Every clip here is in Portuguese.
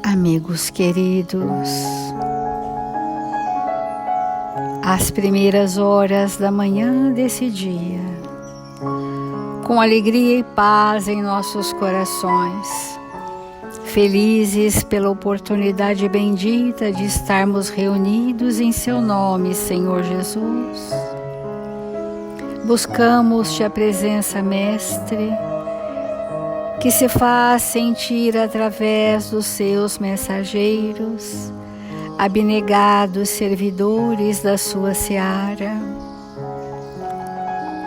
Amigos queridos, às primeiras horas da manhã desse dia, com alegria e paz em nossos corações, felizes pela oportunidade bendita de estarmos reunidos em Seu nome, Senhor Jesus, buscamos-te a presença, Mestre, que se faz sentir através dos seus mensageiros, abnegados servidores da sua seara,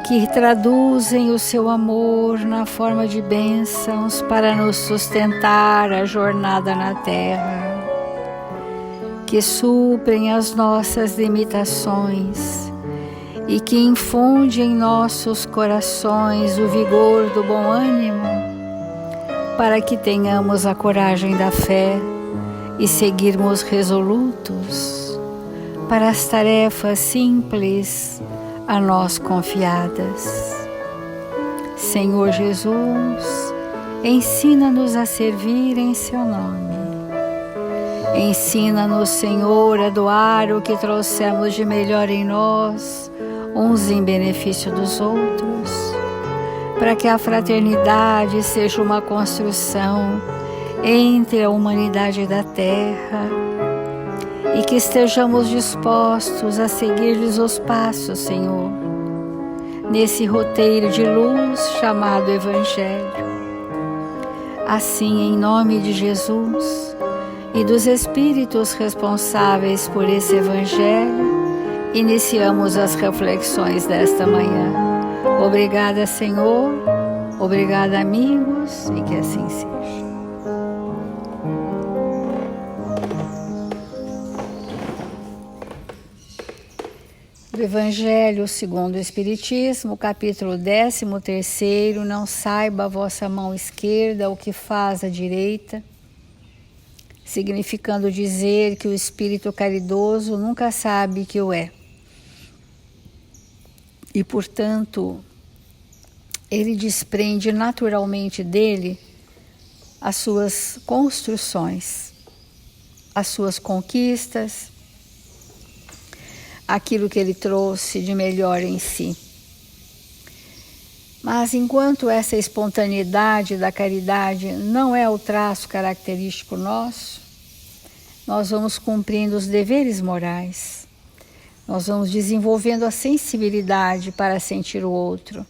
que traduzem o seu amor na forma de bênçãos para nos sustentar a jornada na terra, que suprem as nossas limitações e que infunde em nossos corações o vigor do bom ânimo, para que tenhamos a coragem da fé e seguirmos resolutos para as tarefas simples a nós confiadas. Senhor Jesus, ensina-nos a servir em Seu nome. Ensina-nos, Senhor, a doar o que trouxemos de melhor em nós, uns em benefício dos outros, para que a fraternidade seja uma construção entre a humanidade da Terra e que estejamos dispostos a seguir-lhes os passos, Senhor, nesse roteiro de luz chamado Evangelho. Assim, em nome de Jesus e dos Espíritos responsáveis por esse Evangelho, iniciamos as reflexões desta manhã. Obrigada, Senhor. Obrigada, amigos, e que assim seja. Do Evangelho segundo o Espiritismo, capítulo 13, não saiba a vossa mão esquerda o que faz a direita, significando dizer que o espírito caridoso nunca sabe que o é. E, portanto, ele desprende naturalmente dele as suas construções, as suas conquistas, aquilo que ele trouxe de melhor em si. Mas enquanto essa espontaneidade da caridade não é o traço característico nosso, nós vamos cumprindo os deveres morais. Nós vamos desenvolvendo a sensibilidade para sentir o outro.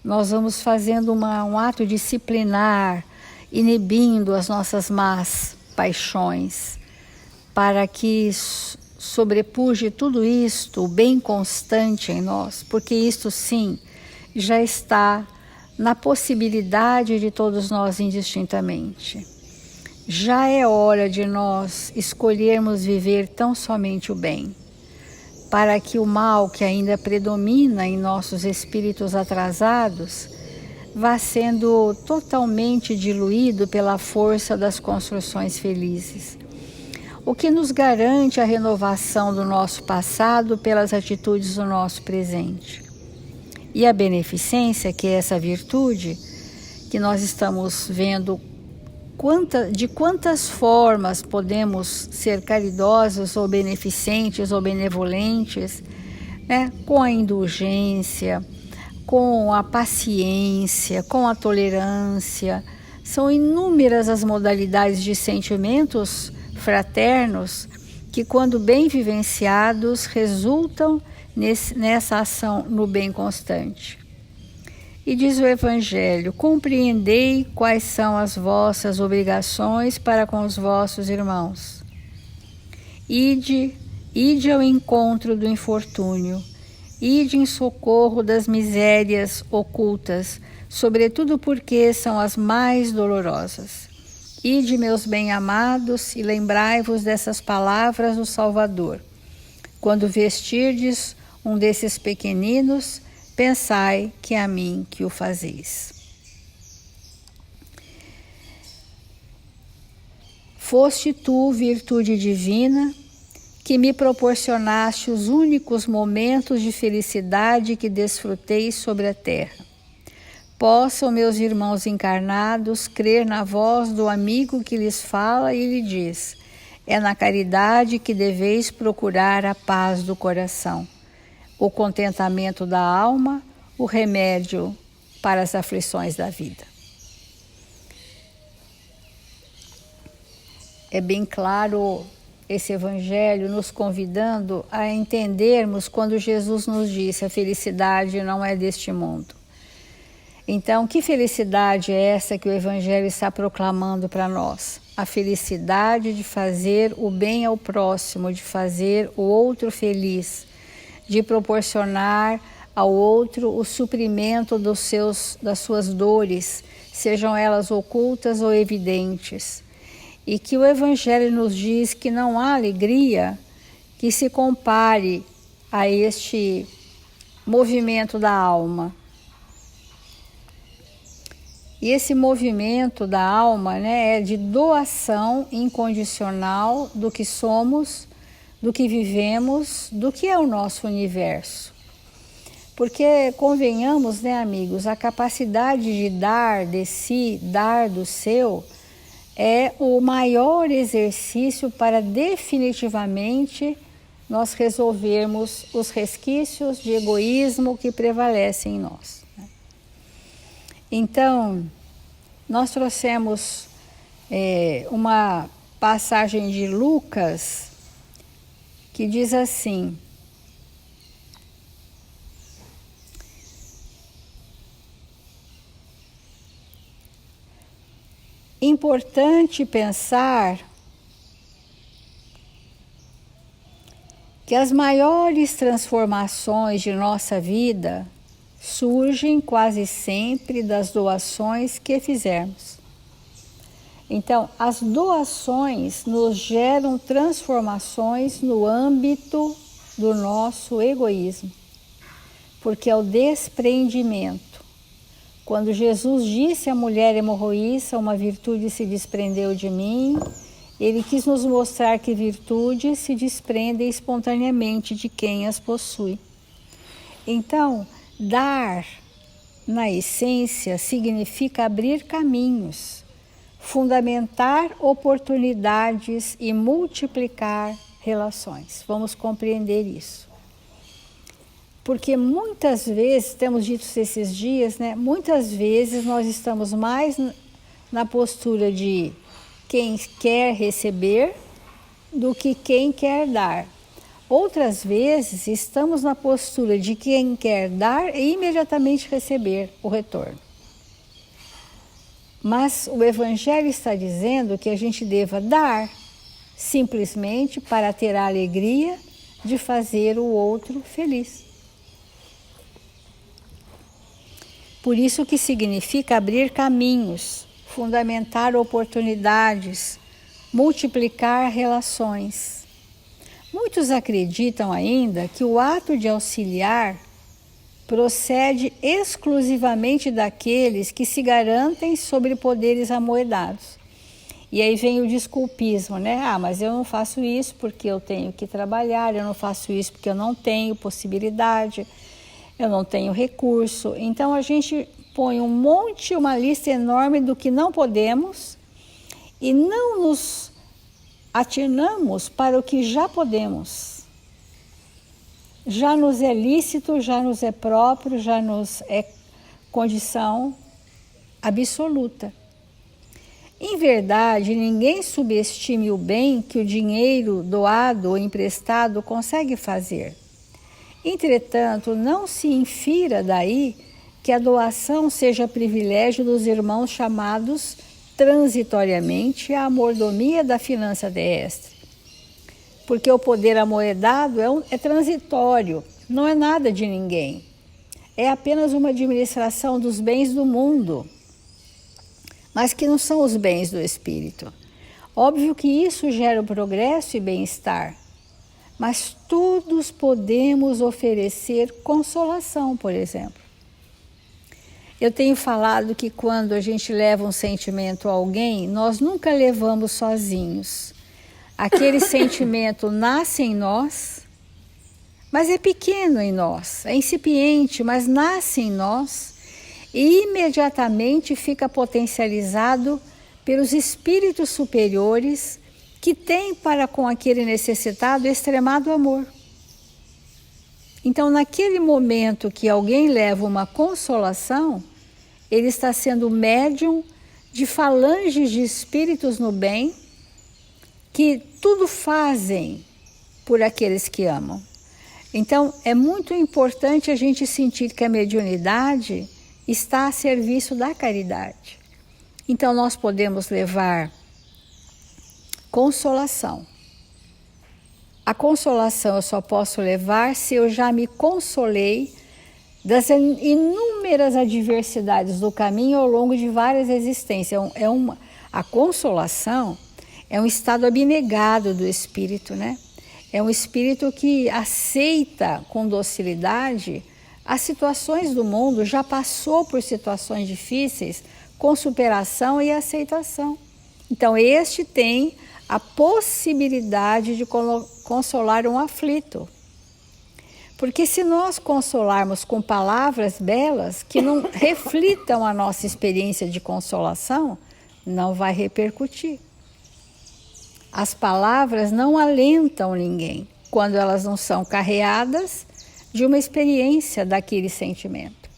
Nós vamos fazendo um ato disciplinar, inibindo as nossas más paixões, para que sobrepuje tudo isto, o bem constante em nós, porque isto sim já está na possibilidade de todos nós indistintamente. Já é hora de nós escolhermos viver tão somente o bem, para que o mal que ainda predomina em nossos espíritos atrasados vá sendo totalmente diluído pela força das construções felizes. O que nos garante a renovação do nosso passado pelas atitudes do nosso presente. E a beneficência, que é essa virtude, que nós estamos vendo de quantas formas podemos ser caridosos ou beneficentes ou benevolentes, né? Com a indulgência, com a paciência, com a tolerância. São inúmeras as modalidades de sentimentos fraternos que, quando bem vivenciados, resultam nessa ação no bem constante. E diz o Evangelho: compreendei quais são as vossas obrigações para com os vossos irmãos. Ide ao encontro do infortúnio, ide em socorro das misérias ocultas, sobretudo porque são as mais dolorosas. Ide, meus bem-amados, e lembrai-vos dessas palavras do Salvador. Quando vestirdes um desses pequeninos, pensai que é a mim que o fazeis. Foste tu, virtude divina, que me proporcionaste os únicos momentos de felicidade que desfrutei sobre a terra. Possam meus irmãos encarnados crer na voz do amigo que lhes fala e lhe diz: é na caridade que deveis procurar a paz do coração, o contentamento da alma, o remédio para as aflições da vida. É bem claro esse evangelho nos convidando a entendermos quando Jesus nos disse: a felicidade não é deste mundo. Então, que felicidade é essa que o evangelho está proclamando para nós? A felicidade de fazer o bem ao próximo, de fazer o outro feliz, de proporcionar ao outro o suprimento das suas dores, sejam elas ocultas ou evidentes. E que o evangelho nos diz que não há alegria que se compare a este movimento da alma. E esse movimento da alma, né, é de doação incondicional do que somos, do que vivemos, do que é o nosso universo. Porque, convenhamos, né, amigos, a capacidade de dar de si, dar do seu, é o maior exercício para definitivamente nós resolvermos os resquícios de egoísmo que prevalecem em nós. Então, nós trouxemos uma passagem de Lucas que diz assim: importante pensar que as maiores transformações de nossa vida surgem quase sempre das doações que fizermos. Então, as doações nos geram transformações no âmbito do nosso egoísmo, porque é o desprendimento. Quando Jesus disse à mulher hemorroíça: uma virtude se desprendeu de mim, ele quis nos mostrar que virtudes se desprendem espontaneamente de quem as possui. Então, dar, na essência, significa abrir caminhos, fundamentar oportunidades e multiplicar relações. Vamos compreender isso. Porque muitas vezes, temos dito esses dias, né, muitas vezes nós estamos mais na postura de quem quer receber do que quem quer dar. Outras vezes estamos na postura de quem quer dar e imediatamente receber o retorno. Mas o Evangelho está dizendo que a gente deva dar simplesmente para ter a alegria de fazer o outro feliz. Por isso que significa abrir caminhos, fundamentar oportunidades, multiplicar relações. Muitos acreditam ainda que o ato de auxiliar procede exclusivamente daqueles que se garantem sobre poderes amoedados. E aí vem o desculpismo, né? Ah, mas eu não faço isso porque eu tenho que trabalhar, eu não faço isso porque eu não tenho possibilidade, eu não tenho recurso. Então a gente põe uma lista enorme do que não podemos e não nos atinamos para o que já podemos. Já nos é lícito, já nos é próprio, já nos é condição absoluta. Em verdade, ninguém subestime o bem que o dinheiro doado ou emprestado consegue fazer. Entretanto, não se infira daí que a doação seja privilégio dos irmãos chamados transitoriamente à mordomia da finança terrestre. Porque o poder amoedado é transitório, não é nada de ninguém. É apenas uma administração dos bens do mundo, mas que não são os bens do espírito. Óbvio que isso gera progresso e bem-estar, mas todos podemos oferecer consolação, por exemplo. Eu tenho falado que quando a gente leva um sentimento a alguém, nós nunca levamos sozinhos. Aquele sentimento nasce em nós, mas é pequeno em nós, é incipiente, mas nasce em nós e imediatamente fica potencializado pelos espíritos superiores que têm para com aquele necessitado extremado amor. Então, naquele momento que alguém leva uma consolação, ele está sendo médium de falanges de espíritos no bem, que tudo fazem por aqueles que amam. Então, é muito importante a gente sentir que a mediunidade está a serviço da caridade. Então, nós podemos levar consolação. A consolação eu só posso levar se eu já me consolei das inúmeras adversidades do caminho ao longo de várias existências. A consolação é um estado abnegado do espírito, né? É um espírito que aceita com docilidade as situações do mundo, já passou por situações difíceis com superação e aceitação. Então, este tem a possibilidade de consolar um aflito. Porque se nós consolarmos com palavras belas, que não reflitam a nossa experiência de consolação, não vai repercutir. As palavras não alentam ninguém quando elas não são carreadas de uma experiência daquele sentimento.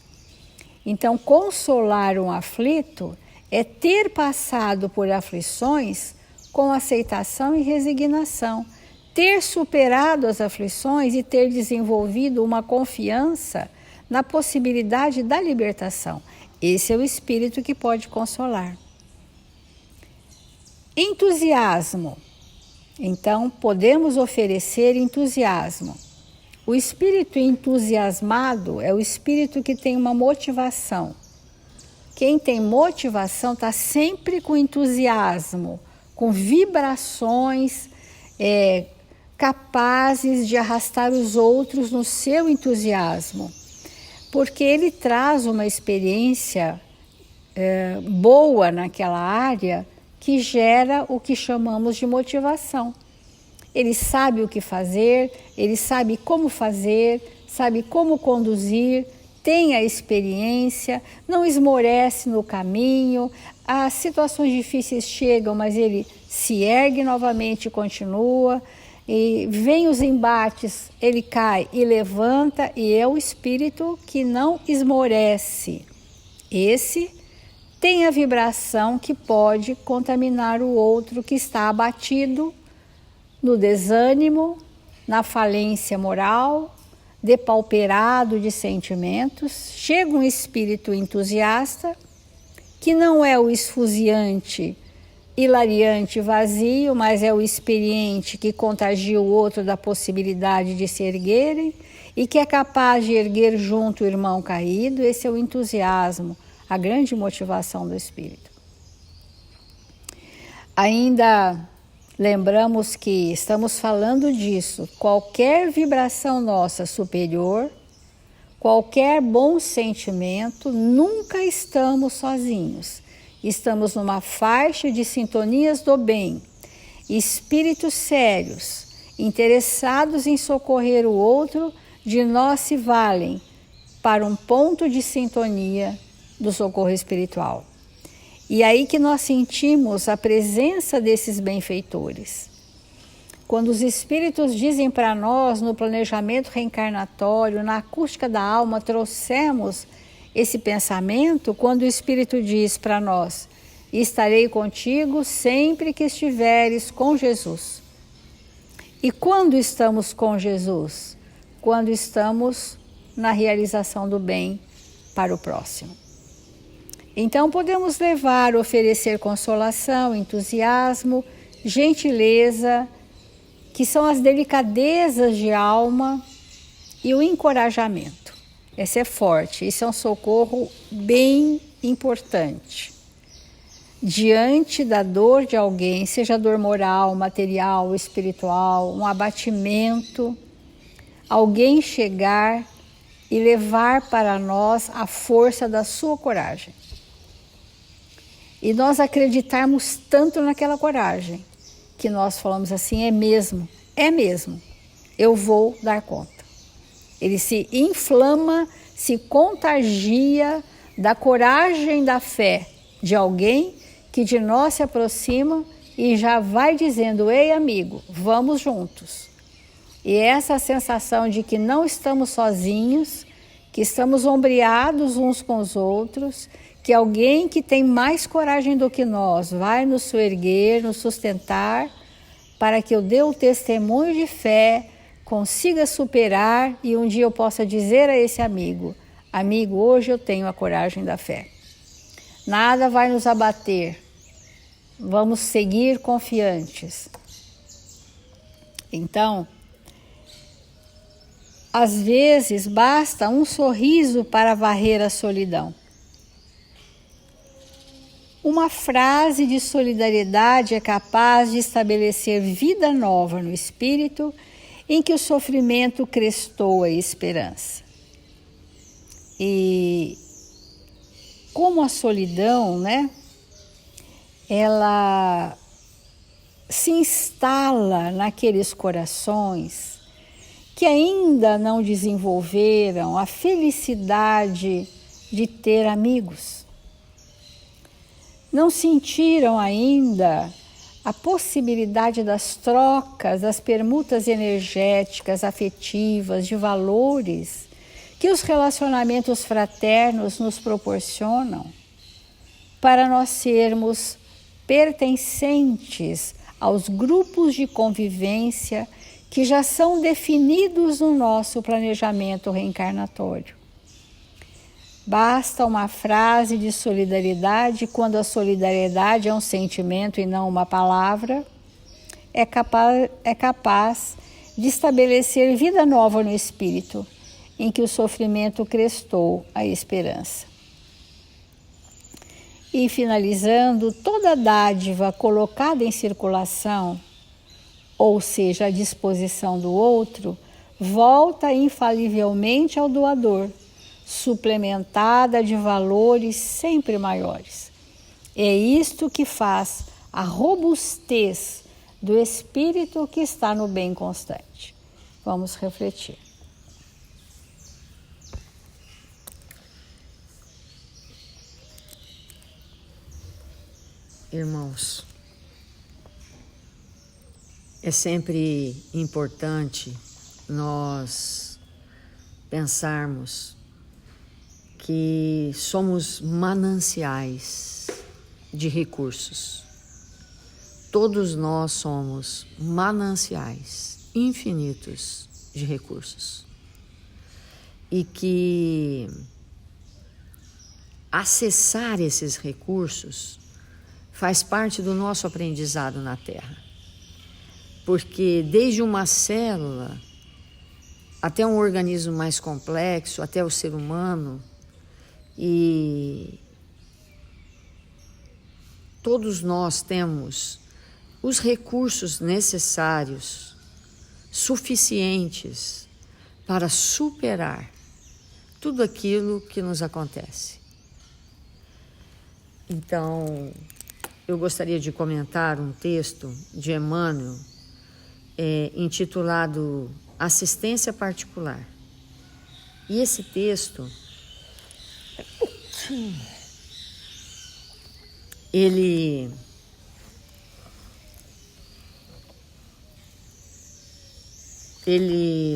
Então, consolar um aflito é ter passado por aflições com aceitação e resignação, ter superado as aflições e ter desenvolvido uma confiança na possibilidade da libertação. Esse é o espírito que pode consolar. Entusiasmo. Então, podemos oferecer entusiasmo. O espírito entusiasmado é o espírito que tem uma motivação. Quem tem motivação está sempre com entusiasmo, com vibrações capazes de arrastar os outros no seu entusiasmo, porque ele traz uma experiência boa naquela área que gera o que chamamos de motivação. Ele sabe o que fazer, ele sabe como fazer, sabe como conduzir, tem a experiência, não esmorece no caminho, as situações difíceis chegam, mas ele se ergue novamente e continua, e vem os embates, ele cai e levanta, e é o espírito que não esmorece. Esse tem a vibração que pode contaminar o outro que está abatido no desânimo, na falência moral, depauperado de sentimentos. Chega um espírito entusiasta, que não é o esfuziante, hilariante, vazio, mas é o experiente que contagia o outro da possibilidade de se erguerem e que é capaz de erguer junto o irmão caído. Esse é o entusiasmo, a grande motivação do espírito. Ainda lembramos que estamos falando disso. Qualquer vibração nossa superior, qualquer bom sentimento, nunca estamos sozinhos. Estamos numa faixa de sintonias do bem, espíritos sérios, interessados em socorrer o outro, de nós se valem para um ponto de sintonia do socorro espiritual. E aí que nós sentimos a presença desses benfeitores. Quando os espíritos dizem para nós, no planejamento reencarnatório, na acústica da alma, trouxemos esse pensamento, quando o espírito diz para nós: estarei contigo sempre que estiveres com Jesus. E quando estamos com Jesus? Quando estamos na realização do bem para o próximo. Então podemos levar, oferecer consolação, entusiasmo, gentileza, que são as delicadezas de alma, e o encorajamento. Esse é forte, isso é um socorro bem importante. Diante da dor de alguém, seja dor moral, material, espiritual, um abatimento, alguém chegar e levar para nós a força da sua coragem. E nós acreditarmos tanto naquela coragem, que nós falamos assim, é mesmo, eu vou dar conta. Ele se inflama, se contagia da coragem da fé de alguém que de nós se aproxima e já vai dizendo, ei amigo, vamos juntos. E essa sensação de que não estamos sozinhos, que estamos ombreados uns com os outros, que alguém que tem mais coragem do que nós vai nos soerguer, nos sustentar, para que eu dê o testemunho de fé, consiga superar e um dia eu possa dizer a esse amigo, amigo, hoje eu tenho a coragem da fé. Nada vai nos abater, vamos seguir confiantes. Então, às vezes basta um sorriso para varrer a solidão. Uma frase de solidariedade é capaz de estabelecer vida nova no espírito em que o sofrimento crestou a esperança. E como a solidão, ela se instala naqueles corações que ainda não desenvolveram a felicidade de ter amigos. Não sentiram ainda a possibilidade das trocas, das permutas energéticas, afetivas, de valores que os relacionamentos fraternos nos proporcionam para nós sermos pertencentes aos grupos de convivência que já são definidos no nosso planejamento reencarnatório. Basta uma frase de solidariedade, quando a solidariedade é um sentimento e não uma palavra, é capaz de estabelecer vida nova no espírito, em que o sofrimento crestou a esperança. E finalizando, toda dádiva colocada em circulação, ou seja, à disposição do outro, volta infalivelmente ao doador, suplementada de valores sempre maiores. É isto que faz a robustez do espírito que está no bem constante. Vamos refletir. Irmãos, é sempre importante nós pensarmos que somos mananciais de recursos. Todos nós somos mananciais infinitos de recursos. E que acessar esses recursos faz parte do nosso aprendizado na Terra. Porque desde uma célula até um organismo mais complexo, até o ser humano, e todos nós temos os recursos necessários, suficientes para superar tudo aquilo que nos acontece. Então, eu gostaria de comentar um texto de Emmanuel, intitulado Assistência Particular. E esse texto, ele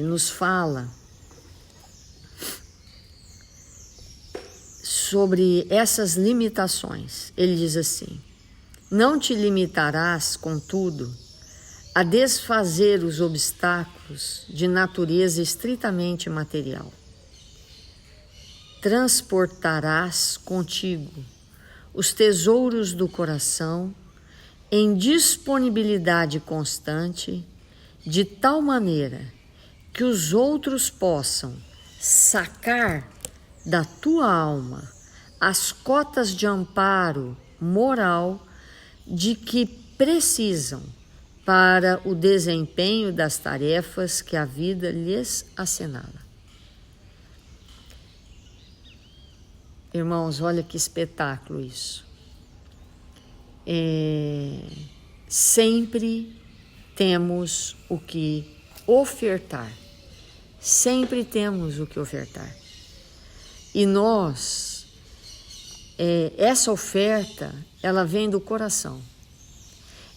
nos fala sobre essas limitações. Ele diz assim: não te limitarás, contudo, a desfazer os obstáculos de natureza estritamente material. Transportarás contigo os tesouros do coração em disponibilidade constante, de tal maneira que os outros possam sacar da tua alma as cotas de amparo moral de que precisam para o desempenho das tarefas que a vida lhes assinala. Irmãos, olha que espetáculo isso. Sempre temos o que ofertar. Sempre temos o que ofertar. E nós, essa oferta, ela vem do coração.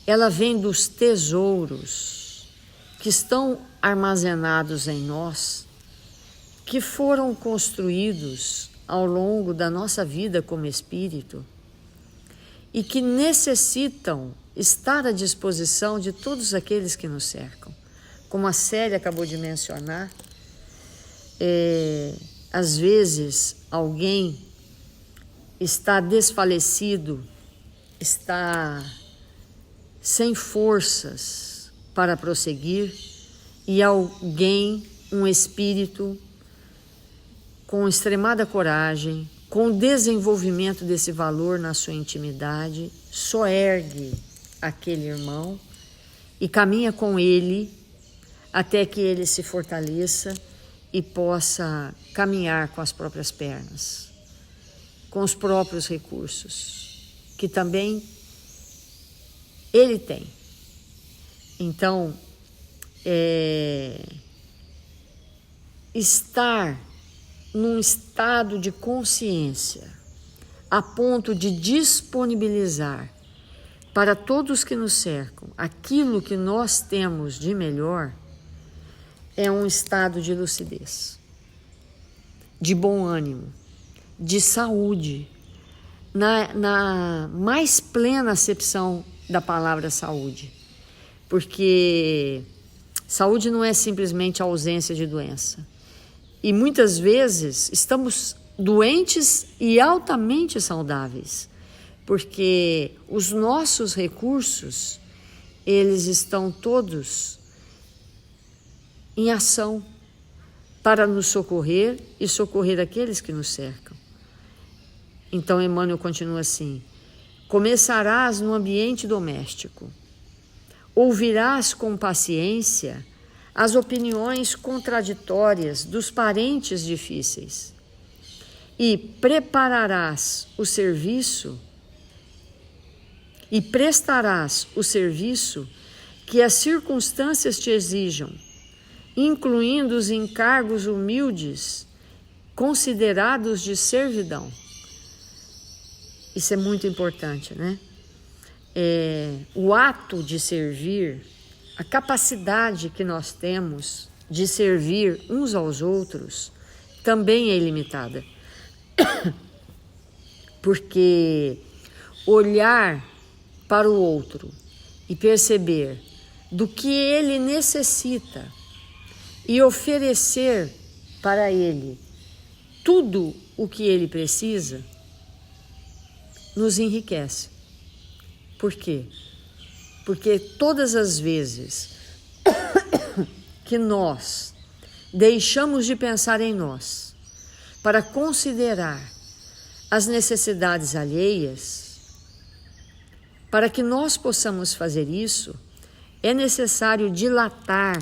Ela vem dos tesouros que estão armazenados em nós, que foram construídos ao longo da nossa vida como espírito e que necessitam estar à disposição de todos aqueles que nos cercam. Como a Célia acabou de mencionar, às vezes alguém está desfalecido, está sem forças para prosseguir, e alguém, um espírito com extremada coragem, com o desenvolvimento desse valor na sua intimidade, soergue aquele irmão e caminha com ele até que ele se fortaleça e possa caminhar com as próprias pernas, com os próprios recursos, que também ele tem. Então, estar num estado de consciência a ponto de disponibilizar para todos que nos cercam aquilo que nós temos de melhor é um estado de lucidez, de bom ânimo, de saúde, na mais plena acepção da palavra saúde, porque saúde não é simplesmente a ausência de doença. E muitas vezes estamos doentes e altamente saudáveis, porque os nossos recursos, eles estão todos em ação para nos socorrer e socorrer aqueles que nos cercam. Então Emmanuel continua assim: começarás no ambiente doméstico, ouvirás com paciência as opiniões contraditórias dos parentes difíceis e prepararás o serviço e prestarás o serviço que as circunstâncias te exijam, incluindo os encargos humildes considerados de servidão. Isso é muito importante, né? O ato de servir, a capacidade que nós temos de servir uns aos outros também é ilimitada. Porque olhar para o outro e perceber do que ele necessita e oferecer para ele tudo o que ele precisa nos enriquece. Por quê? Porque todas as vezes que nós deixamos de pensar em nós para considerar as necessidades alheias, para que nós possamos fazer isso, é necessário dilatar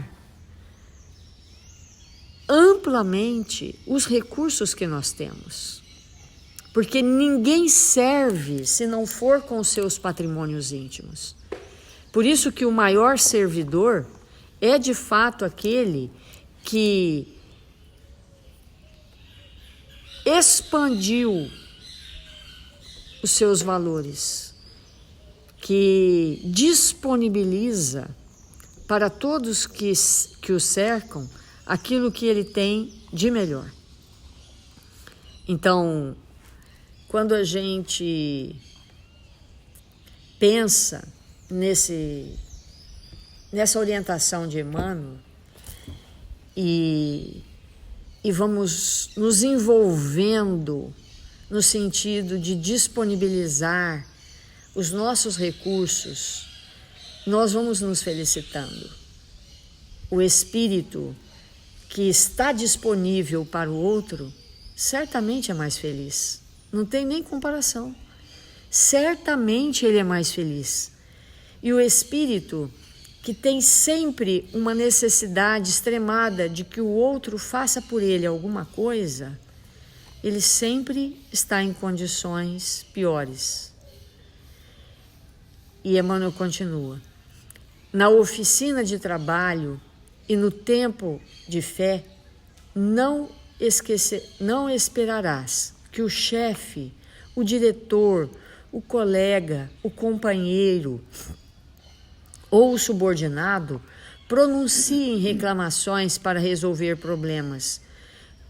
amplamente os recursos que nós temos. Porque ninguém serve se não for com os seus patrimônios íntimos. Por isso que o maior servidor é de fato aquele que expandiu os seus valores, que disponibiliza para todos que o cercam aquilo que ele tem de melhor. Então, quando a gente pensa nessa orientação de Emmanuel e vamos nos envolvendo no sentido de disponibilizar os nossos recursos, nós vamos nos felicitando. O espírito que está disponível para o outro certamente é mais feliz. Não tem nem comparação. Certamente ele é mais feliz. E o espírito que tem sempre uma necessidade extremada de que o outro faça por ele alguma coisa, ele sempre está em condições piores. E Emmanuel continua: na oficina de trabalho e no tempo de fé, não esperarás que o chefe, o diretor, o colega, o companheiro ou o subordinado pronunciem reclamações para resolver problemas,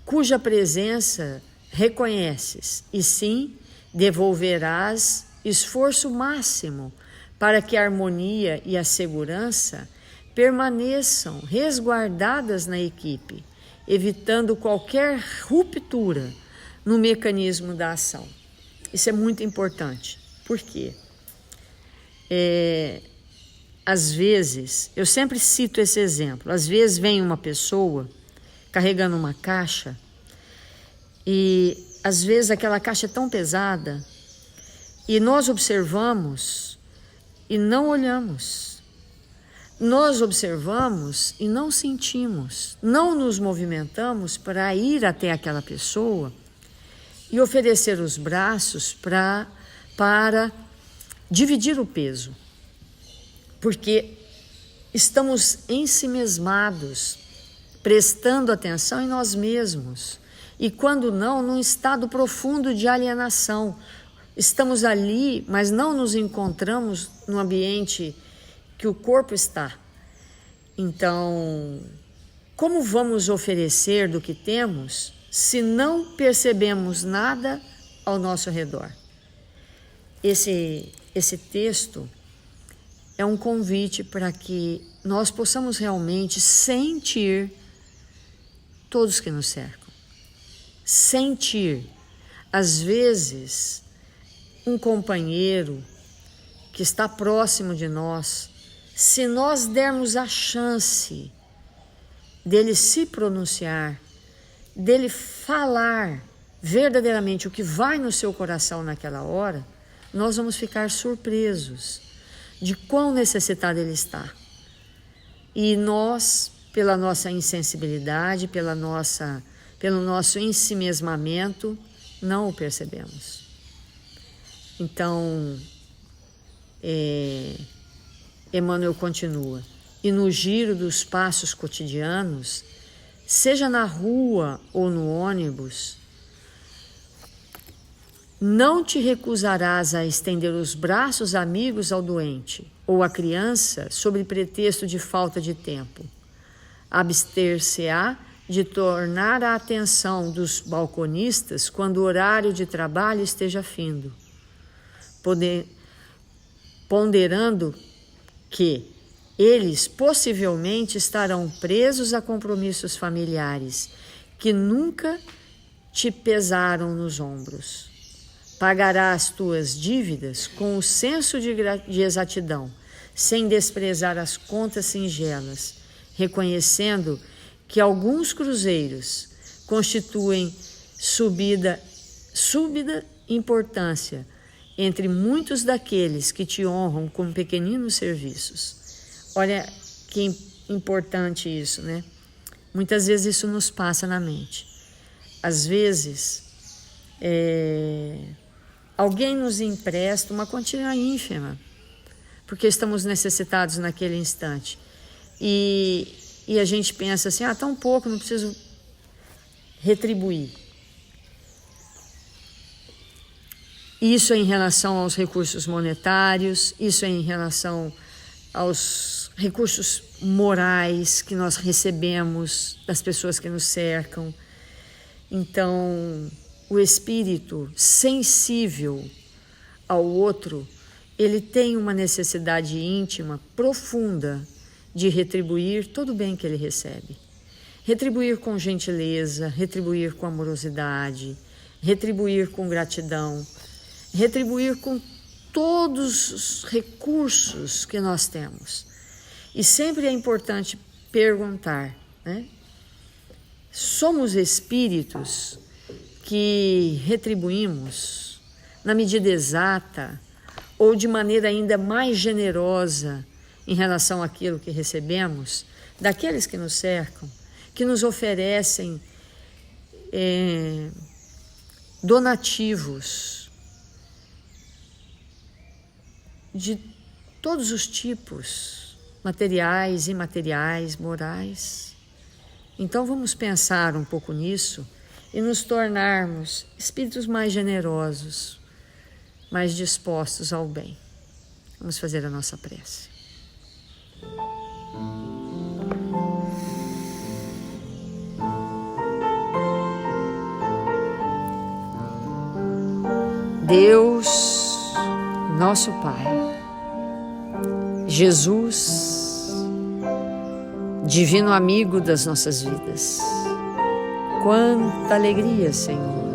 cuja presença reconheces, e sim devolverás esforço máximo para que a harmonia e a segurança permaneçam resguardadas na equipe, evitando qualquer ruptura no mecanismo da ação. Isso é muito importante. Por quê? Às vezes, eu sempre cito esse exemplo, às vezes vem uma pessoa carregando uma caixa e às vezes aquela caixa é tão pesada e nós observamos e não olhamos. Nós observamos e não sentimos, não nos movimentamos para ir até aquela pessoa e oferecer os braços para dividir o peso. Porque estamos ensimesmados, prestando atenção em nós mesmos. E quando não, num estado profundo de alienação. Estamos ali, mas não nos encontramos no ambiente que o corpo está. Então, como vamos oferecer do que temos se não percebemos nada ao nosso redor? Esse texto é um convite para que nós possamos realmente sentir todos que nos cercam. Sentir, às vezes, um companheiro que está próximo de nós, se nós dermos a chance dele se pronunciar, dele falar verdadeiramente o que vai no seu coração naquela hora, nós vamos ficar surpresos de quão necessitado ele está. E nós, pela nossa insensibilidade, pelo nosso ensimesmamento, não o percebemos. Então, Emmanuel continua: e no giro dos passos cotidianos, seja na rua ou no ônibus, não te recusarás a estender os braços amigos ao doente ou à criança sob pretexto de falta de tempo. Abster-se-á de tornar a atenção dos balconistas quando o horário de trabalho esteja findo, ponderando que eles possivelmente estarão presos a compromissos familiares que nunca te pesaram nos ombros. Pagarás tuas dívidas com o senso de exatidão, sem desprezar as contas singelas, reconhecendo que alguns cruzeiros constituem súbita importância entre muitos daqueles que te honram com pequeninos serviços. Olha que importante isso, né? Muitas vezes isso nos passa na mente. Às vezes, alguém nos empresta uma quantia ínfima, porque estamos necessitados naquele instante. E a gente pensa assim, tão pouco, não preciso retribuir. Isso é em relação aos recursos monetários, isso é em relação aos recursos morais que nós recebemos das pessoas que nos cercam. Então, o espírito sensível ao outro, ele tem uma necessidade íntima, profunda, de retribuir todo o bem que ele recebe. Retribuir com gentileza, retribuir com amorosidade, retribuir com gratidão, retribuir com todos os recursos que nós temos. E sempre é importante perguntar, né? Somos espíritos que retribuímos na medida exata ou de maneira ainda mais generosa em relação àquilo que recebemos daqueles que nos cercam, que nos oferecem donativos de todos os tipos, materiais, imateriais, morais. Então vamos pensar um pouco nisso e nos tornarmos espíritos mais generosos, mais dispostos ao bem. Vamos fazer a nossa prece. Deus, nosso Pai, Jesus, divino amigo das nossas vidas, quanta alegria, Senhor,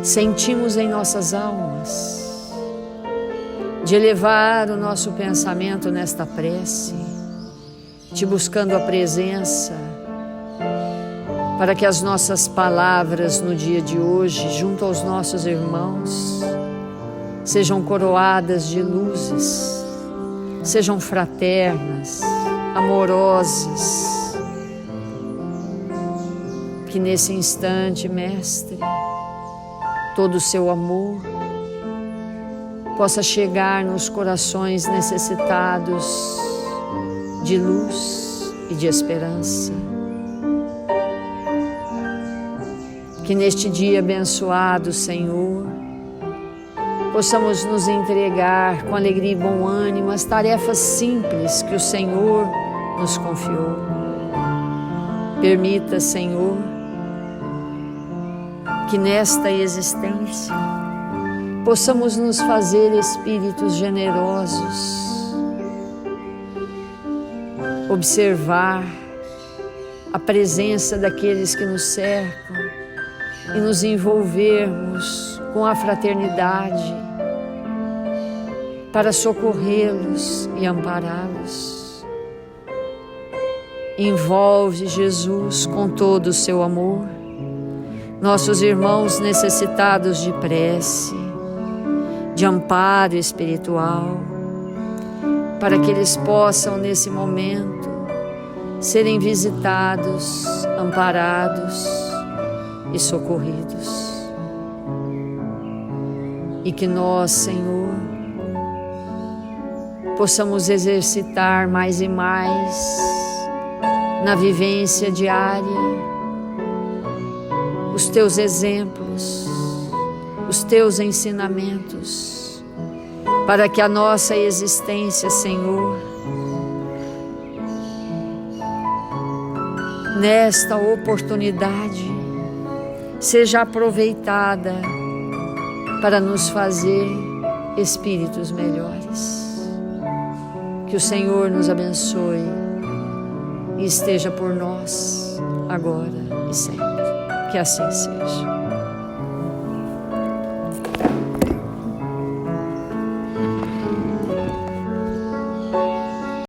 sentimos em nossas almas de elevar o nosso pensamento nesta prece, te buscando a presença, para que as nossas palavras no dia de hoje, junto aos nossos irmãos, sejam coroadas de luzes, sejam fraternas, amorosas. Que nesse instante, Mestre, todo o seu amor possa chegar nos corações necessitados de luz e de esperança. Que neste dia abençoado, Senhor, possamos nos entregar com alegria e bom ânimo às tarefas simples que o Senhor nos confiou. Permita, Senhor, que nesta existência possamos nos fazer espíritos generosos, observar a presença daqueles que nos cercam e nos envolvermos com a fraternidade para socorrê-los e ampará-los. Envolve, Jesus, com todo o seu amor, nossos irmãos necessitados de prece, de amparo espiritual, para que eles possam, nesse momento, serem visitados, amparados e socorridos. E que nós, Senhor, possamos exercitar mais e mais na vivência diária os teus exemplos, os teus ensinamentos, para que a nossa existência, Senhor, nesta oportunidade, seja aproveitada para nos fazer espíritos melhores. Que o Senhor nos abençoe e esteja por nós, agora e sempre. Que assim seja.